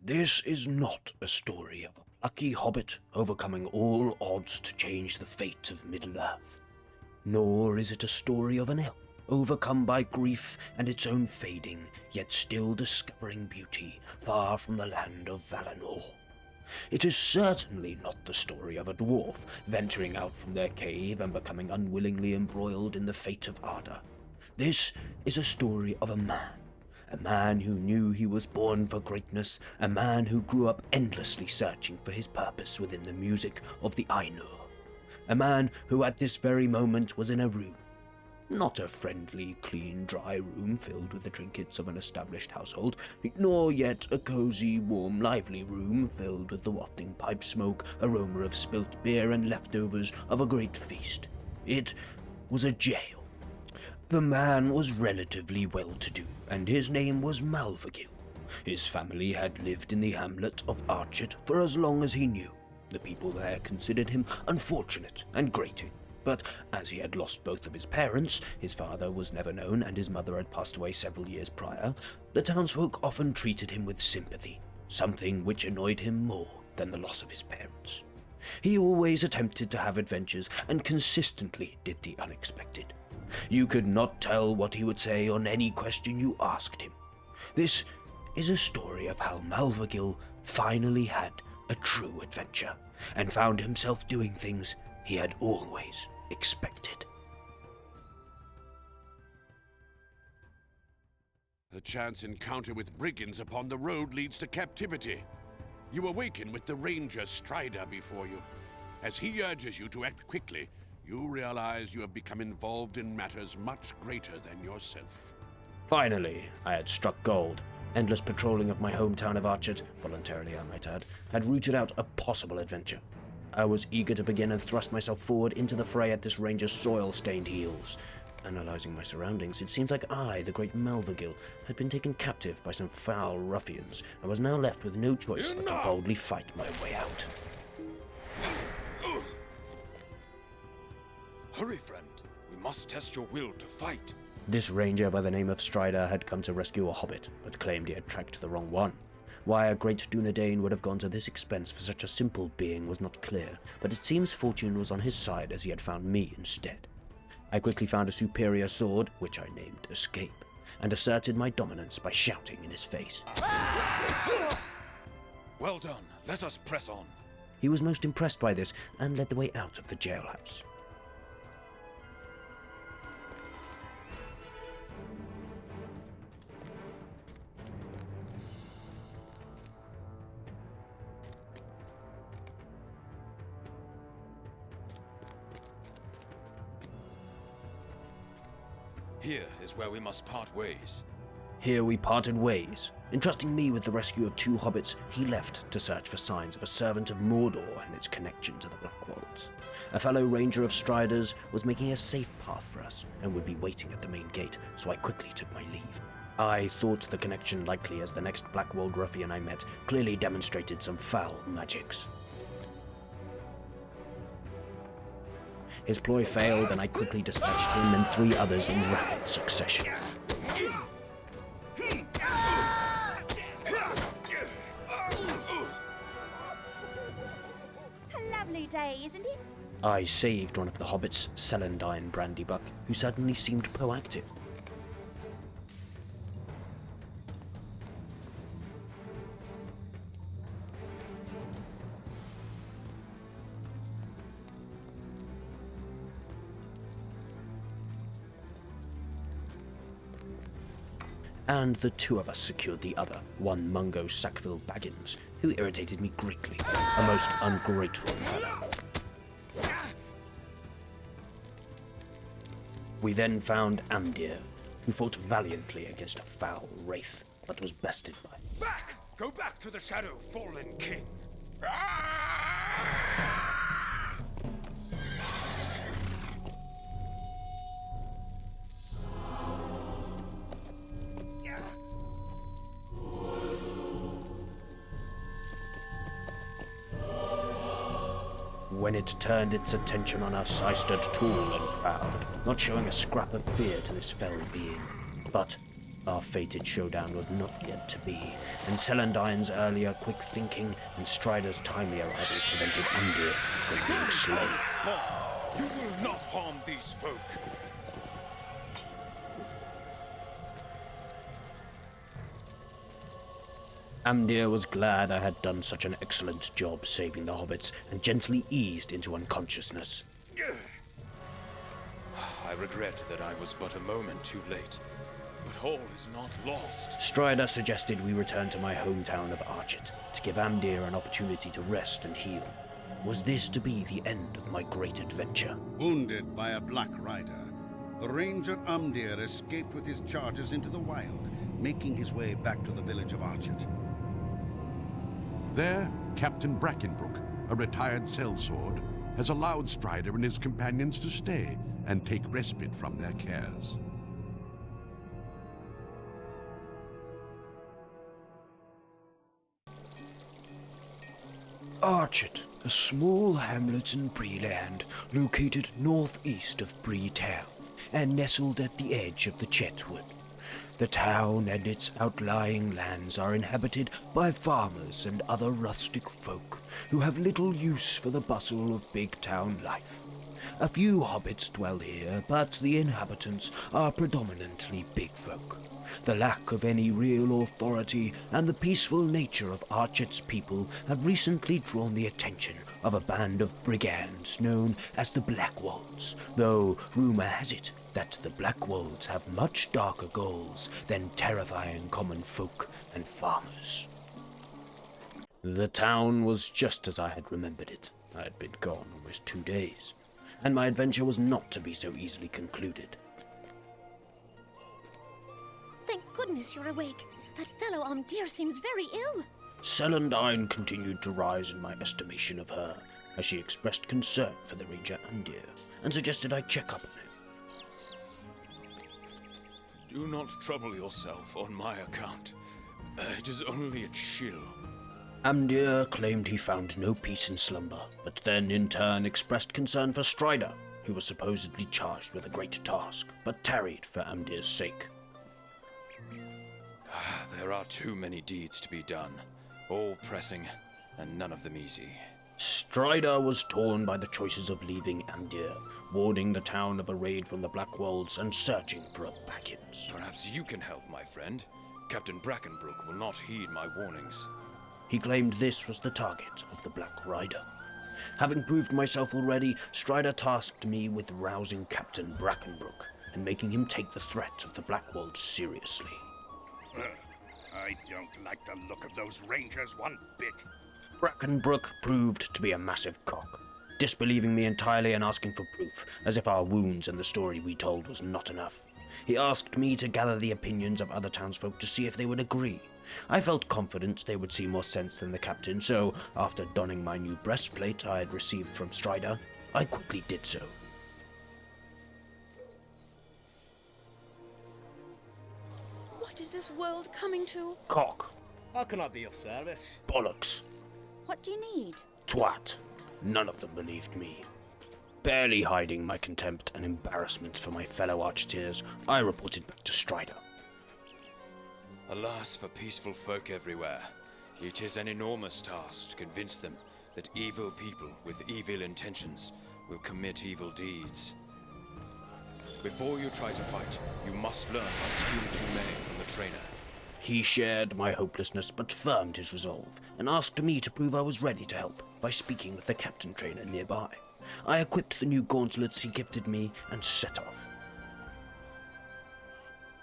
This is not a story of a plucky hobbit overcoming all odds to change the fate of Middle-earth. Nor is it a story of an elf overcome by grief and its own fading, yet still discovering beauty far from the land of Valinor. It is certainly not the story of a dwarf venturing out from their cave and becoming unwillingly embroiled in the fate of Arda. This is a story of a man who knew he was born for greatness, a man who grew up endlessly searching for his purpose within the music of the Ainur, a man who at this very moment was in a room. Not a friendly, clean, dry room filled with the trinkets of an established household, nor yet a cozy, warm, lively room filled with the wafting pipe smoke, aroma of spilt beer and leftovers of a great feast. It was a jail. The man was relatively well-to-do, and his name was Malvagil. His family had lived in the hamlet of Archet for as long as he knew. The people there considered him unfortunate and grating. But as he had lost both of his parents, his father was never known and his mother had passed away several years prior, the townsfolk often treated him with sympathy, something which annoyed him more than the loss of his parents. He always attempted to have adventures and consistently did the unexpected. You could not tell what he would say on any question you asked him. This is a story of how Malvagil finally had a true adventure and found himself doing things he had always expected. A chance encounter with brigands upon the road leads to captivity. You awaken with the ranger Strider before you. As he urges you to act quickly, you realize you have become involved in matters much greater than yourself. Finally, I had struck gold. Endless patrolling of my hometown of Archet, voluntarily I might add, had rooted out a possible adventure. I was eager to begin and thrust myself forward into the fray at this ranger's soil-stained heels. Analyzing my surroundings, it seems like I, the great Malvagil, had been taken captive by some foul ruffians, and was now left with no choice but to boldly fight my way out. Hurry, friend. We must test your will to fight. This ranger by the name of Strider had come to rescue a hobbit, but claimed he had tracked the wrong one. Why a great Dunedain would have gone to this expense for such a simple being was not clear, but it seems fortune was on his side as he had found me instead. I quickly found a superior sword, which I named Escape, and asserted my dominance by shouting in his face. Well done. Let us press on. He was most impressed by this and led the way out of the jailhouse. Here is where we must part ways. Here we parted ways. Entrusting me with the rescue of 2 hobbits, he left to search for signs of a servant of Mordor and its connection to the Blackwolds. A fellow ranger of Strider's was making a safe path for us and would be waiting at the main gate, so I quickly took my leave. I thought the connection likely as the next Blackwold ruffian I met clearly demonstrated some foul magics. His ploy failed, and I quickly dispatched him and 3 others in rapid succession. A lovely day, isn't it? I saved one of the hobbits, Celandine Brandybuck, who suddenly seemed proactive. And the 2 of us secured the other, one Mungo Sackville Baggins, who irritated me greatly, a most ungrateful fellow. We then found Amdir, who fought valiantly against a foul wraith, but was bested by. Back! Go back to the shadow, fallen king! When it turned its attention on us, I stood tall and proud, not showing a scrap of fear to this fell being. But Our fated showdown was not yet to be, and Celandine's earlier quick thinking and Strider's timely arrival prevented Andir from being slain. You will not harm these folk. Amdir was glad I had done such an excellent job saving the hobbits and gently eased into unconsciousness. I regret that I was but a moment too late, but all is not lost. Strider suggested we return to my hometown of Archet to give Amdir an opportunity to rest and heal. Was this to be the end of my great adventure? Wounded by a Black Rider, the ranger Amdir escaped with his charges into the wild, making his way back to the village of Archet. There, Captain Brackenbrook, a retired sellsword, has allowed Strider and his companions to stay and take respite from their cares. Archet, a small hamlet in Bree-land, located northeast of Bree Town, and nestled at the edge of the Chetwood. The town and its outlying lands are inhabited by farmers and other rustic folk who have little use for the bustle of big town life. A few hobbits dwell here, but the inhabitants are predominantly big folk. The lack of any real authority and the peaceful nature of Archet's people have recently drawn the attention of a band of brigands known as the Blackwolds, though rumor has it that the Blackwolds have much darker goals than terrifying common folk and farmers. The town was just as I had remembered it. I had been gone almost 2 days, and my adventure was not to be so easily concluded. Thank goodness you're awake. That fellow Amdir seems very ill. Celandine continued to rise in my estimation of her, as she expressed concern for the ranger Amdir, and suggested I check up on him. Do not trouble yourself on my account. It is only a chill. Amdir claimed he found no peace in slumber, but then in turn expressed concern for Strider, who was supposedly charged with a great task, but tarried for Amdir's sake. There are too many deeds to be done, all pressing, and none of them easy. Strider was torn by the choices of leaving Amdir, warning the town of a raid from the Blackwolds and searching for a back-ins. Perhaps you can help, my friend. Captain Brackenbrook will not heed my warnings. He claimed this was the target of the Black Rider. Having proved myself already, Strider tasked me with rousing Captain Brackenbrook and making him take the threat of the Blackwolds seriously. I don't like the look of those rangers one bit. Brackenbrook proved to be a massive cock, disbelieving me entirely and asking for proof, as if our wounds and the story we told was not enough. He asked me to gather the opinions of other townsfolk to see if they would agree. I felt confident they would see more sense than the captain, so after donning my new breastplate I had received from Strider, I quickly did so. What is this world coming to? Cock. How can I be of service? Bollocks. What do you need? Twat. None of them believed me. Barely hiding my contempt and embarrassment for my fellow Archeteers, I reported back to Strider. Alas for peaceful folk everywhere. It is an enormous task to convince them that evil people with evil intentions will commit evil deeds. Before you try to fight, you must learn what skills you may from the trainer. He shared my hopelessness but firmed his resolve, and asked me to prove I was ready to help by speaking with the captain trainer nearby. I equipped the new gauntlets he gifted me and set off.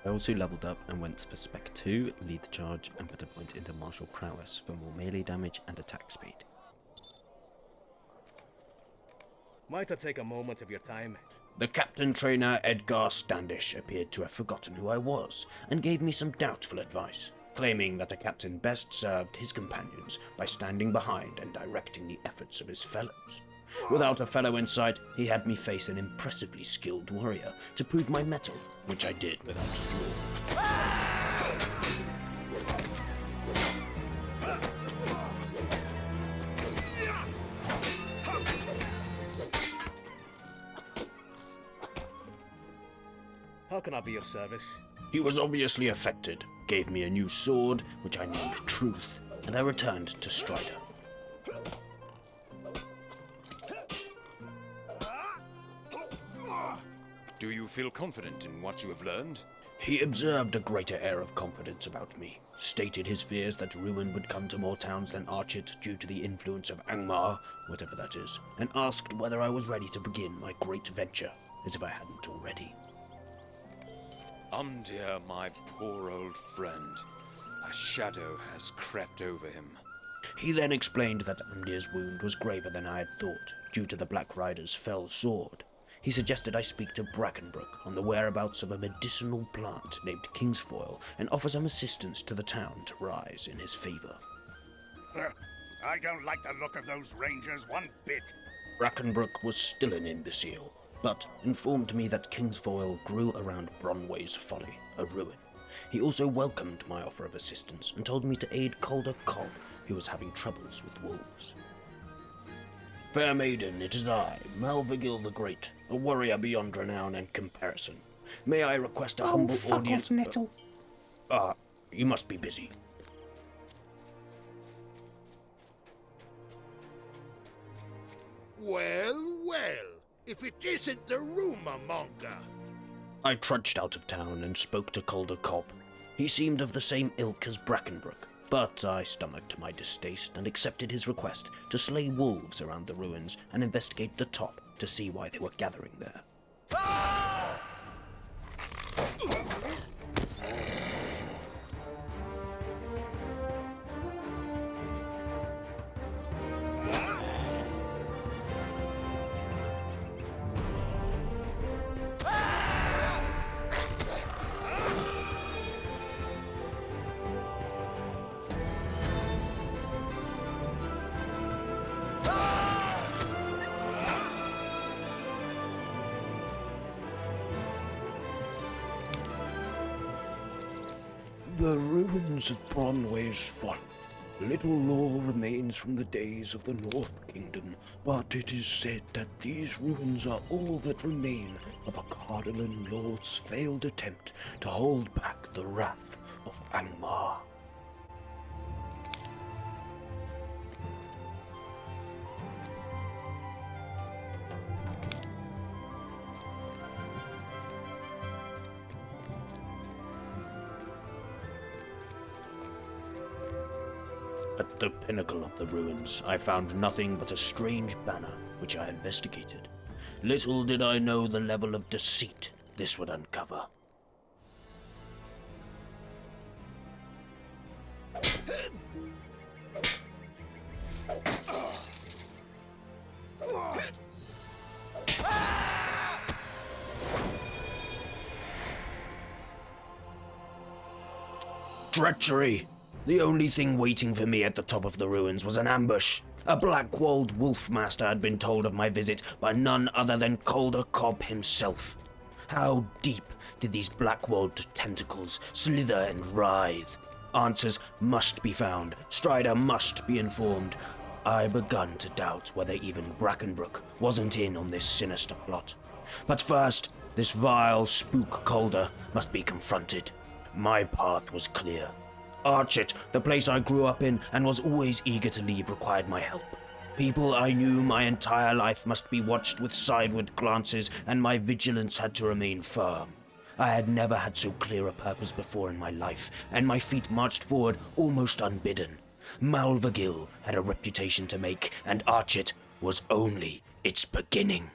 I also leveled up and went for Spec 2, lead the charge, and put a point into martial prowess for more melee damage and attack speed. Might I take a moment of your time? The captain trainer Edgar Standish appeared to have forgotten who I was, and gave me some doubtful advice, claiming that a captain best served his companions by standing behind and directing the efforts of his fellows. Without a fellow in sight, he had me face an impressively skilled warrior to prove my mettle, which I did without flaw. How can I be of service? He was obviously affected, gave me a new sword, which I named Truth, and I returned to Strider. Do you feel confident in what you have learned? He observed a greater air of confidence about me, stated his fears that ruin would come to more towns than Archet due to the influence of Angmar, whatever that is, and asked whether I was ready to begin my great venture, as if I hadn't already. Dear, my poor old friend. A shadow has crept over him. He then explained that Umdir's wound was graver than I had thought, due to the Black Rider's fell sword. He suggested I speak to Brackenbrook on the whereabouts of a medicinal plant named Kingsfoil and offer some assistance to the town to rise in his favor. I don't like the look of those rangers one bit. Brackenbrook was still an imbecile, but informed me that Kingsfoil grew around Bronway's Folly, a ruin. He also welcomed my offer of assistance and told me to aid Calder Cobb, who was having troubles with wolves. Fair maiden, it is I, Malvagil the Great, a warrior beyond renown and comparison. May I request a humble audience? Nettle. You must be busy. Well, well, if it isn't the rumor monger. I trudged out of town and spoke to Calder Cobb. He seemed of the same ilk as Brackenbrook, but I stomached my distaste and accepted his request to slay wolves around the ruins and investigate the top to see why they were gathering there. The ruins of Bronway's Folly. Little lore remains from the days of the North Kingdom, but it is said that these ruins are all that remain of a Cardolan lord's failed attempt to hold back the wrath of Angmar. At the pinnacle of the ruins, I found nothing but a strange banner, which I investigated. Little did I know the level of deceit this would uncover. Treachery! The only thing waiting for me at the top of the ruins was an ambush. A black-walled wolf-master had been told of my visit by none other than Calder Cobb himself. How deep did these black-walled tentacles slither and writhe? Answers must be found. Strider must be informed. I begun to doubt whether even Brackenbrook wasn't in on this sinister plot. But first, this vile spook Calder must be confronted. My path was clear. Archet, the place I grew up in and was always eager to leave, required my help. People I knew my entire life must be watched with sideward glances, and my vigilance had to remain firm. I had never had so clear a purpose before in my life, and my feet marched forward almost unbidden. Malvagil had a reputation to make, and Archet was only its beginning.